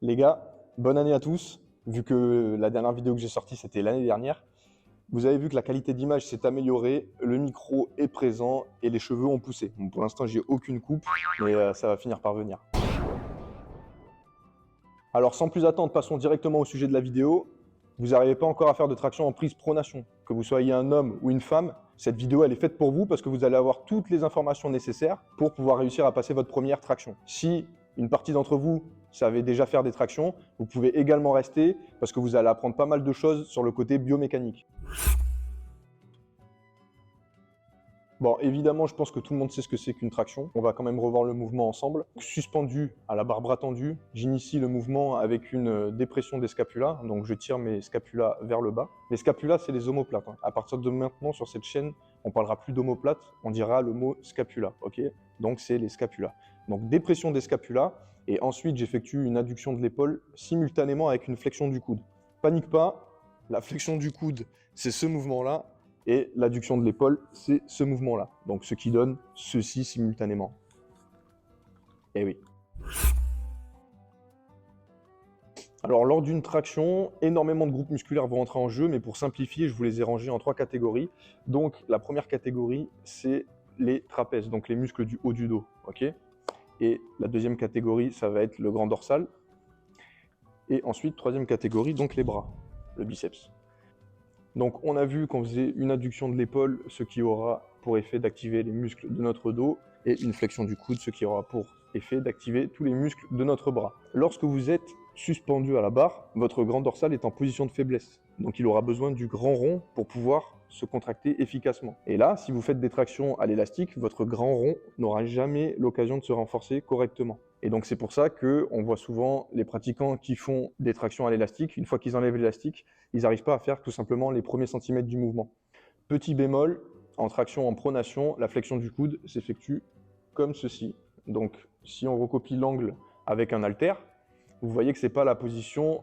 Les gars, bonne année à tous. Vu que la dernière vidéo que j'ai sortie, c'était l'année dernière, vous avez vu que la qualité d'image s'est améliorée, le micro est présent et les cheveux ont poussé. Bon, pour l'instant, j'ai aucune coupe, mais ça va finir par venir. Alors, sans plus attendre, passons directement au sujet de la vidéo. Vous n'arrivez pas encore à faire de traction en prise pronation. Que vous soyez un homme ou une femme, cette vidéo, elle est faite pour vous parce que vous allez avoir toutes les informations nécessaires pour pouvoir réussir à passer votre première traction. Si une partie d'entre vous savez déjà faire des tractions, vous pouvez également rester parce que vous allez apprendre pas mal de choses sur le côté biomécanique. Bon, évidemment, je pense que tout le monde sait ce que c'est qu'une traction. On va quand même revoir le mouvement ensemble. Suspendu à la barre bras tendu, j'initie le mouvement avec une dépression des scapulas. Donc, je tire mes scapulas vers le bas. Les scapulas, c'est les omoplates. À partir de maintenant, sur cette chaîne, on parlera plus d'omoplates, on dira le mot scapula. Ok? Donc, c'est les scapulas. Donc, dépression des scapulas. Et ensuite, j'effectue une adduction de l'épaule simultanément avec une flexion du coude. Panique pas, la flexion du coude, c'est ce mouvement-là. Et l'adduction de l'épaule, c'est ce mouvement-là. Donc, ce qui donne ceci simultanément. Eh oui. Alors, lors d'une traction, énormément de groupes musculaires vont entrer en jeu, mais pour simplifier, je vous les ai rangés en 3 catégories. Donc, la première catégorie, c'est les trapèzes, donc les muscles du haut du dos. Ok ? Et la deuxième catégorie, ça va être le grand dorsal. Et ensuite, troisième catégorie, donc les bras, le biceps. Donc on a vu qu'on faisait une adduction de l'épaule, ce qui aura pour effet d'activer les muscles de notre dos, et une flexion du coude, ce qui aura pour effet d'activer tous les muscles de notre bras. Lorsque vous êtes suspendu à la barre, votre grand dorsal est en position de faiblesse. Donc il aura besoin du grand rond pour pouvoir se contracter efficacement. Et là, si vous faites des tractions à l'élastique, votre grand rond n'aura jamais l'occasion de se renforcer correctement. Et donc c'est pour ça qu'on voit souvent les pratiquants qui font des tractions à l'élastique, une fois qu'ils enlèvent l'élastique, ils n'arrivent pas à faire tout simplement les premiers centimètres du mouvement. Petit bémol, en traction en pronation, la flexion du coude s'effectue comme ceci. Donc si on recopie l'angle avec un haltère, vous voyez que ce n'est pas la position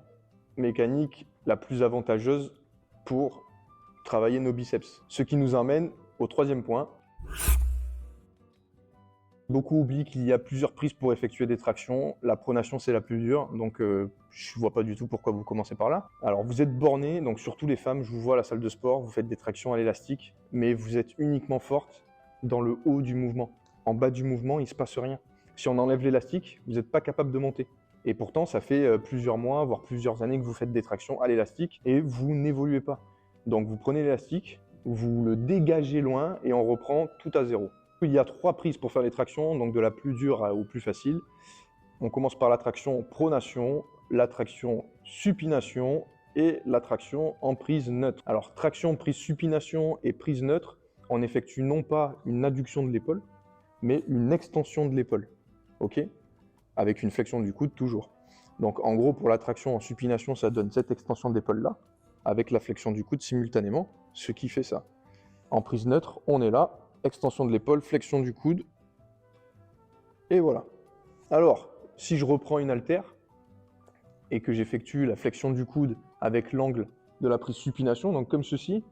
mécanique la plus avantageuse pour travailler nos biceps. Ce qui nous amène au troisième point. Beaucoup oublient qu'il y a plusieurs prises pour effectuer des tractions. La pronation, c'est la plus dure, donc je vois pas du tout pourquoi vous commencez par là. Alors, vous êtes borné, donc surtout les femmes, je vous vois à la salle de sport, vous faites des tractions à l'élastique, mais vous êtes uniquement forte dans le haut du mouvement. En bas du mouvement, il se passe rien. Si on enlève l'élastique, vous n'êtes pas capable de monter. Et pourtant, ça fait plusieurs mois, voire plusieurs années que vous faites des tractions à l'élastique et vous n'évoluez pas. Donc, vous prenez l'élastique, vous le dégagez loin et on reprend tout à zéro. Il y a 3 prises pour faire les tractions, donc de la plus dure au plus facile. On commence par la traction pronation, la traction supination et la traction en prise neutre. Alors, traction, prise supination et prise neutre, on effectue non pas une adduction de l'épaule, mais une extension de l'épaule. Ok ? Avec une flexion du coude toujours. Donc, en gros, pour la traction en supination, ça donne cette extension d'épaule-là, avec la flexion du coude simultanément, ce qui fait ça. En prise neutre, on est là, extension de l'épaule, flexion du coude, et voilà. Alors, si je reprends une haltère et que j'effectue la flexion du coude avec l'angle de la prise supination, donc comme ceci,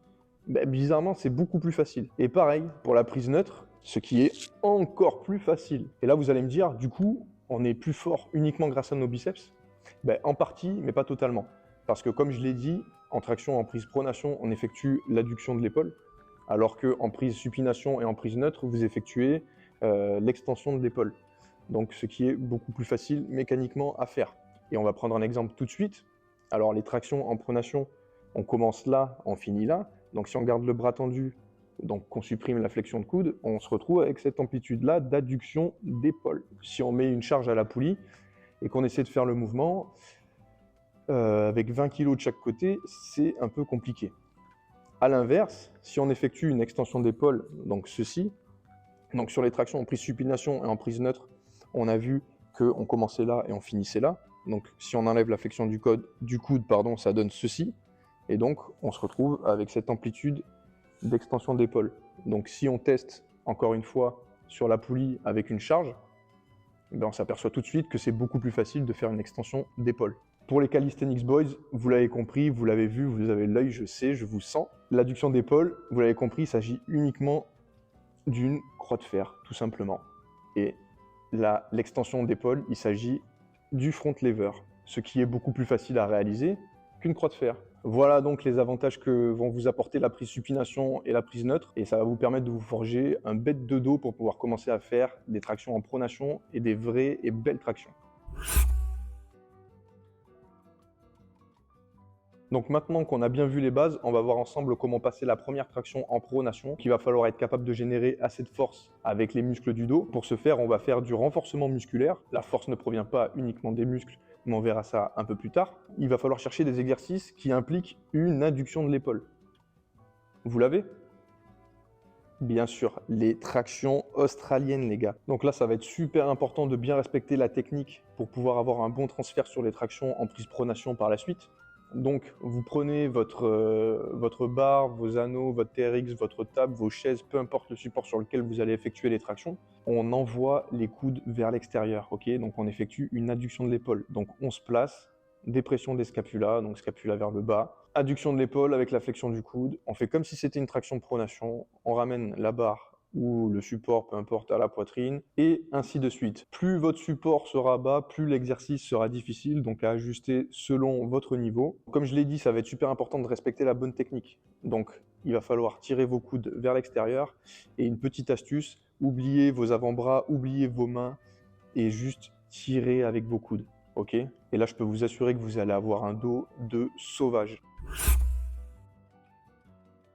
bizarrement, c'est beaucoup plus facile. Et pareil, pour la prise neutre, ce qui est encore plus facile. Et là, vous allez me dire, du coup, on est plus fort uniquement grâce à nos biceps ? En partie, mais pas totalement. Parce que comme je l'ai dit, en traction, en prise pronation, on effectue l'adduction de l'épaule, alors qu'en prise supination et en prise neutre, vous effectuez l'extension de l'épaule. Donc ce qui est beaucoup plus facile mécaniquement à faire. Et on va prendre un exemple tout de suite. Alors les tractions en pronation, on commence là, on finit là. Donc si on garde le bras tendu, donc qu'on supprime la flexion de coude, on se retrouve avec cette amplitude-là d'adduction d'épaule. Si on met une charge à la poulie et qu'on essaie de faire le mouvement, avec 20 kg de chaque côté, c'est un peu compliqué. A l'inverse, si on effectue une extension d'épaule, donc ceci, donc sur les tractions en prise supination et en prise neutre, on a vu qu'on commençait là et on finissait là. Donc si on enlève la flexion du coude, ça donne ceci. Et donc on se retrouve avec cette amplitude d'extension d'épaule. Donc si on teste encore une fois sur la poulie avec une charge, on s'aperçoit tout de suite que c'est beaucoup plus facile de faire une extension d'épaule. Pour les Calisthenics Boys, vous l'avez compris, vous l'avez vu, vous avez l'œil, je sais, je vous sens. L'adduction d'épaule, vous l'avez compris, il s'agit uniquement d'une croix de fer, tout simplement. Et l'extension d'épaule, il s'agit du front lever, ce qui est beaucoup plus facile à réaliser qu'une croix de fer. Voilà donc les avantages que vont vous apporter la prise supination et la prise neutre, et ça va vous permettre de vous forger un bête de dos pour pouvoir commencer à faire des tractions en pronation et des vraies et belles tractions. Donc maintenant qu'on a bien vu les bases, on va voir ensemble comment passer la première traction en pronation, qu'il va falloir être capable de générer assez de force avec les muscles du dos. Pour ce faire, on va faire du renforcement musculaire. La force ne provient pas uniquement des muscles, mais on verra ça un peu plus tard. Il va falloir chercher des exercices qui impliquent une adduction de l'épaule. Vous l'avez ? Bien sûr, les tractions australiennes, les gars. Donc là, ça va être super important de bien respecter la technique pour pouvoir avoir un bon transfert sur les tractions en prise pronation par la suite. Donc, vous prenez votre barre, vos anneaux, votre TRX, votre table, vos chaises, peu importe le support sur lequel vous allez effectuer les tractions. On envoie les coudes vers l'extérieur, ok? Donc, on effectue une adduction de l'épaule. Donc, on se place, dépression des scapulas, donc scapula vers le bas, adduction de l'épaule avec la flexion du coude. On fait comme si c'était une traction de pronation. On ramène la barre ou le support, peu importe, à la poitrine, et ainsi de suite. Plus votre support sera bas, plus l'exercice sera difficile, donc à ajuster selon votre niveau. Comme je l'ai dit, ça va être super important de respecter la bonne technique. Donc, il va falloir tirer vos coudes vers l'extérieur. Et une petite astuce, oubliez vos avant-bras, oubliez vos mains, et juste tirez avec vos coudes, ok? Et là, je peux vous assurer que vous allez avoir un dos de sauvage.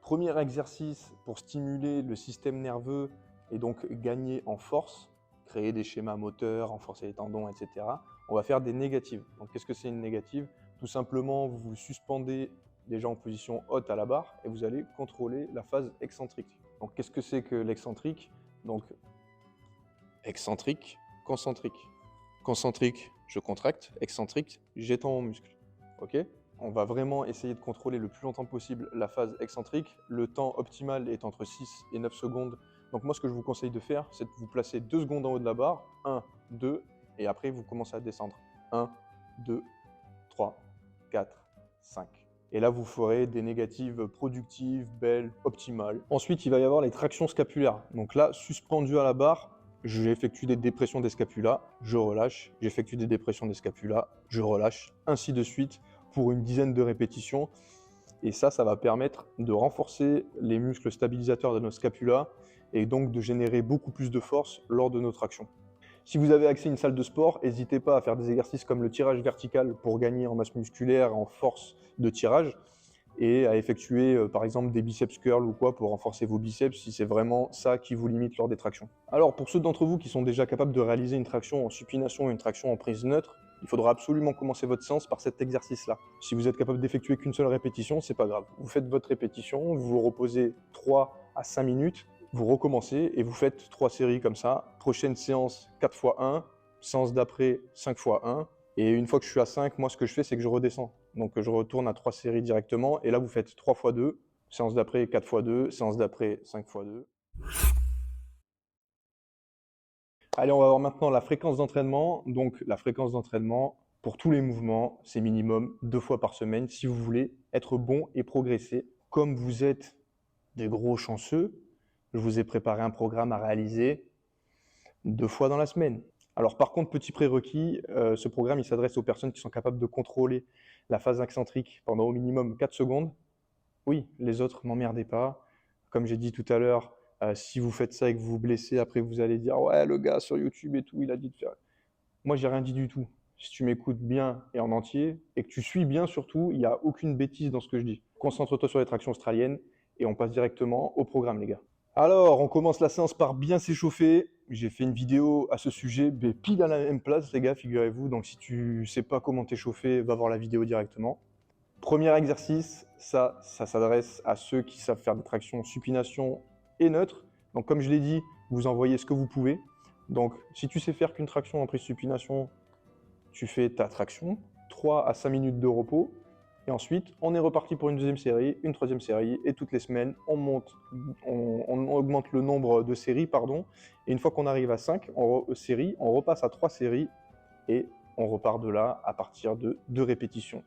Premier exercice pour stimuler le système nerveux et donc gagner en force, créer des schémas moteurs, renforcer les tendons, etc. On va faire des négatives. Donc qu'est-ce que c'est une négative? Tout simplement, vous vous suspendez déjà en position haute à la barre et vous allez contrôler la phase excentrique. Donc qu'est-ce que c'est que l'excentrique? Donc excentrique, concentrique. Concentrique, je contracte. Excentrique, j'étends mon muscle. Ok? On va vraiment essayer de contrôler le plus longtemps possible la phase excentrique. Le temps optimal est entre 6 et 9 secondes. Donc moi, ce que je vous conseille de faire, c'est de vous placer 2 secondes en haut de la barre. 1, 2, et après, vous commencez à descendre. 1, 2, 3, 4, 5. Et là, vous ferez des négatives productives, belles, optimales. Ensuite, il va y avoir les tractions scapulaires. Donc là, suspendu à la barre, j'effectue des dépressions des scapulas, je relâche. J'effectue des dépressions des scapulas, je relâche. Ainsi de suite, pour une dizaine de répétitions. Et ça va permettre de renforcer les muscles stabilisateurs de nos scapulas et donc de générer beaucoup plus de force lors de nos tractions. Si vous avez accès à une salle de sport, n'hésitez pas à faire des exercices comme le tirage vertical pour gagner en masse musculaire, en force de tirage, et à effectuer par exemple des biceps curls ou quoi pour renforcer vos biceps si c'est vraiment ça qui vous limite lors des tractions. Alors pour ceux d'entre vous qui sont déjà capables de réaliser une traction en supination et une traction en prise neutre, il faudra absolument commencer votre séance par cet exercice-là. Si vous êtes capable d'effectuer qu'une seule répétition, c'est pas grave. Vous faites votre répétition, vous vous reposez 3 à 5 minutes, vous recommencez et vous faites 3 séries comme ça. Prochaine séance 4 x 1, séance d'après 5 x 1. Et une fois que je suis à 5, moi ce que je fais, c'est que je redescends. Donc je retourne à 3 séries directement. Et là, vous faites 3 x 2, séance d'après 4 x 2, séance d'après 5 x 2. Allez, on va voir maintenant la fréquence d'entraînement. Donc la fréquence d'entraînement, pour tous les mouvements, c'est minimum 2 fois par semaine si vous voulez être bon et progresser. Comme vous êtes des gros chanceux, je vous ai préparé un programme à réaliser 2 fois dans la semaine. Alors par contre, petit prérequis, ce programme il s'adresse aux personnes qui sont capables de contrôler la phase excentrique pendant au minimum 4 secondes. Oui, les autres, m'emmerdez pas. Comme j'ai dit tout à l'heure, si vous faites ça et que vous vous blessez, après vous allez dire « Ouais, le gars sur YouTube et tout, il a dit de faire… » Moi, j'ai rien dit du tout. Si tu m'écoutes bien et en entier, et que tu suis bien surtout, il n'y a aucune bêtise dans ce que je dis. Concentre-toi sur les tractions australiennes et on passe directement au programme, les gars. Alors, on commence la séance par bien s'échauffer. J'ai fait une vidéo à ce sujet, mais pile à la même place, les gars, figurez-vous. Donc, si tu sais pas comment t'échauffer, va voir la vidéo directement. Premier exercice, ça s'adresse à ceux qui savent faire des tractions supination et neutre. Donc, comme je l'ai dit, vous envoyez ce que vous pouvez. Donc, si tu sais faire qu'une traction en prise supination, tu fais ta traction, 3 à 5 minutes de repos. Et ensuite, on est reparti pour une deuxième série, une troisième série, et toutes les semaines, on augmente le nombre de séries, et une fois qu'on arrive à 5 séries, on repasse à 3 séries, et on repart de là à partir de 2 répétitions.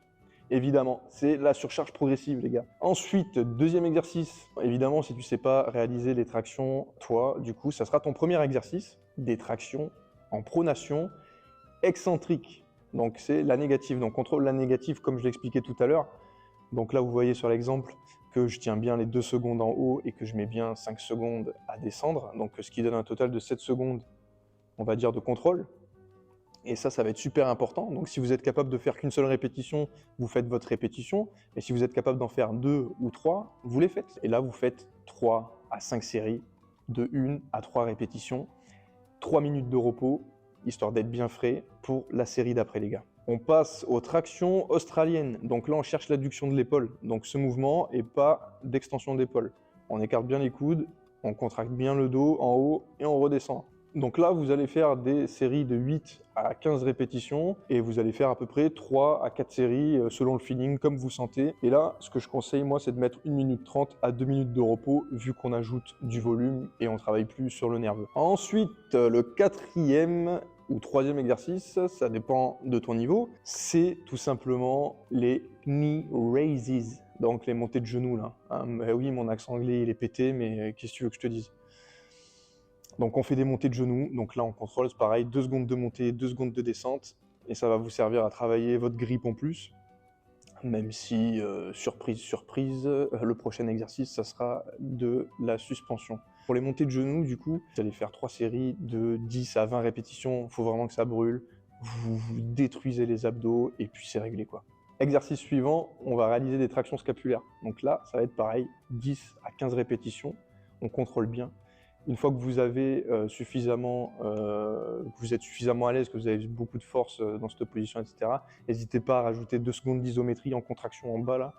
Évidemment, c'est la surcharge progressive, les gars. Ensuite, deuxième exercice. Évidemment, si tu ne sais pas réaliser les tractions, toi, du coup, ça sera ton premier exercice, des tractions en pronation excentrique. Donc c'est la négative. Donc contrôle la négative comme je l'expliquais tout à l'heure. Donc là, vous voyez sur l'exemple que je tiens bien les 2 secondes en haut et que je mets bien 5 secondes à descendre. Donc ce qui donne un total de 7 secondes, on va dire, de contrôle. Et ça va être super important. Donc si vous êtes capable de faire qu'une seule répétition, vous faites votre répétition. Et si vous êtes capable d'en faire 2 ou 3, vous les faites. Et là, vous faites 3 à 5 séries de 1 à 3 répétitions. 3 minutes de repos, histoire d'être bien frais pour la série d'après, les gars. On passe aux tractions australiennes. Donc là, on cherche l'adduction de l'épaule. Donc ce mouvement et pas d'extension d'épaule. On écarte bien les coudes, on contracte bien le dos en haut et on redescend. Donc là, vous allez faire des séries de 8 à 15 répétitions et vous allez faire à peu près 3 à 4 séries selon le feeling, comme vous sentez. Et là, ce que je conseille, moi, c'est de mettre 1 minute 30 à 2 minutes de repos vu qu'on ajoute du volume et on travaille plus sur le nerveux. Ensuite, le quatrième ou troisième exercice, ça dépend de ton niveau, c'est tout simplement les knee raises, donc les montées de genoux là. Oui, mon accent anglais il est pété, mais qu'est-ce que tu veux que je te dise? Donc on fait des montées de genoux, donc là on contrôle, c'est pareil, 2 secondes de montée, 2 secondes de descente, et ça va vous servir à travailler votre grippe en plus, même si, surprise, surprise, le prochain exercice, ça sera de la suspension. Pour les montées de genoux, du coup, vous allez faire 3 séries de 10 à 20 répétitions, il faut vraiment que ça brûle, vous détruisez les abdos, et puis c'est réglé quoi. Exercice suivant, on va réaliser des tractions scapulaires. Donc là, ça va être pareil, 10 à 15 répétitions, on contrôle bien. Une fois que vous avez que vous êtes suffisamment à l'aise, que vous avez beaucoup de force dans cette position, etc., n'hésitez pas à rajouter 2 secondes d'isométrie en contraction en bas là,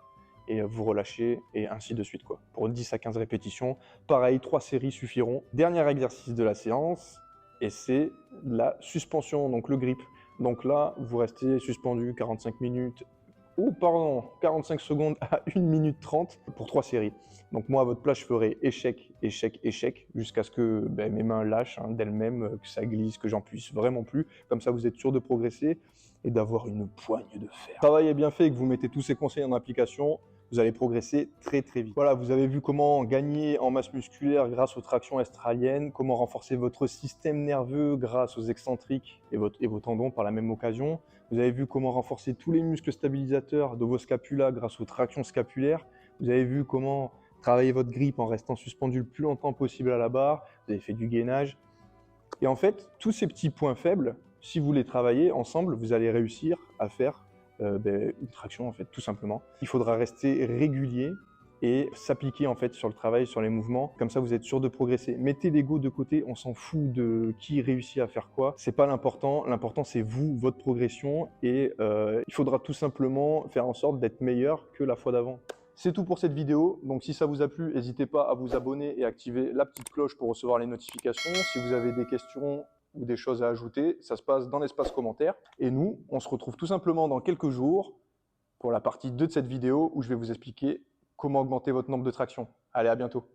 et vous relâchez, et ainsi de suite quoi. Pour 10 à 15 répétitions, pareil, 3 séries suffiront. Dernier exercice de la séance, et c'est la suspension, donc le grip. Donc là, vous restez suspendu 45 minutes, 45 secondes à 1 minute 30 pour 3 séries. Donc moi, à votre place, je ferai échec, échec, échec, jusqu'à ce que mes mains lâchent d'elles-mêmes, que ça glisse, que j'en puisse vraiment plus. Comme ça, vous êtes sûr de progresser et d'avoir une poigne de fer. Le travail est bien fait et que vous mettez tous ces conseils en application, vous allez progresser très très vite. Voilà, vous avez vu comment gagner en masse musculaire grâce aux tractions australiennes, comment renforcer votre système nerveux grâce aux excentriques et vos tendons par la même occasion. Vous avez vu comment renforcer tous les muscles stabilisateurs de vos scapulas grâce aux tractions scapulaires. Vous avez vu comment travailler votre grippe en restant suspendu le plus longtemps possible à la barre. Vous avez fait du gainage. Et en fait, tous ces petits points faibles, si vous les travaillez ensemble, vous allez réussir à faire une traction, en fait, tout simplement. Il faudra rester régulier et s'appliquer en fait sur le travail, sur les mouvements. Comme ça, vous êtes sûr de progresser. Mettez l'ego de côté, on s'en fout de qui réussit à faire quoi. C'est pas l'important. L'important, c'est vous, votre progression. Et il faudra tout simplement faire en sorte d'être meilleur que la fois d'avant. C'est tout pour cette vidéo. Donc si ça vous a plu, n'hésitez pas à vous abonner et activer la petite cloche pour recevoir les notifications. Si vous avez des questions ou des choses à ajouter, ça se passe dans l'espace commentaire. Et nous, on se retrouve tout simplement dans quelques jours pour la partie 2 de cette vidéo où je vais vous expliquer comment augmenter votre nombre de tractions. Allez, à bientôt.